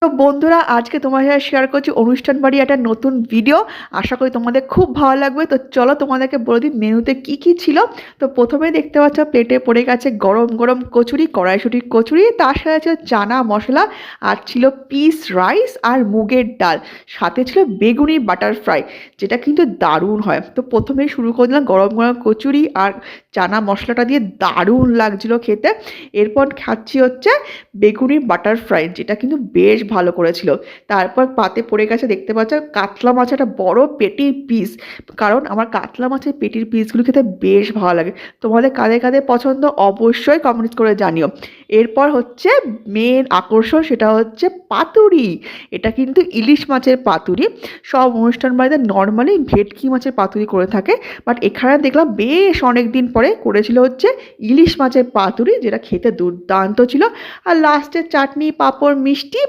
তো বন্ধুরা, আজকে তোমার সাথে শেয়ার করছি অনুষ্ঠান বাড়ি একটা নতুন ভিডিও। আশা করি তোমাদের খুব ভালো লাগবে। তো চলো তোমাদেরকে বলে দিই মেনুতে কি কি ছিল। তো প্রথমেই দেখতে পাচ্ছ প্লেটে পড়ে গেছে গরম গরম কচুরি, কড়াইশুঁটির কচুরি, তার সাথে ছিল চানা মশলা, আর ছিল পিস রাইস আর মুগের ডাল, সাথে ছিল বেগুনি বাটার ফ্রাই, যেটা কিন্তু দারুণ হয়। তো প্রথমেই শুরু করে দিলাম গরম গরম কচুরি আর চানা মশলাটা দিয়ে, দারুণ লাগছিল খেতে। এরপর খাচ্ছি হচ্ছে বেগুনি বাটার ফ্রাই, যেটা কিন্তু বেশ ভালো করেছিল। তারপর পাতে পড়ে গেছে দেখতে পাচ্ছ কাতলা মাছ, একটা বড় পেটির পিস, কারণ আমার কাতলা মাছের পেটির পিসগুলো খেতে বেশ ভালো লাগে। তোমাদের কাদের কাদের পছন্দ অবশ্যই কমেন্ট করে জানিও। এরপর হচ্ছে মেন আকর্ষণ, সেটা হচ্ছে পাতুরি। এটা কিন্তু ইলিশ মাছের পাতুরি। সব অনুষ্ঠান বাড়িতে নর্মালি ভেটকি মাছের পাতুরি করে থাকে, বাট এখানে দেখলাম বেশ অনেক দিন পরে করেছিল হচ্ছে ইলিশ মাছের পাতুরি, যেটা খেতে দুর্দান্ত ছিল। আর লাস্টে চাটনি, পাঁপড়, মিষ্টি,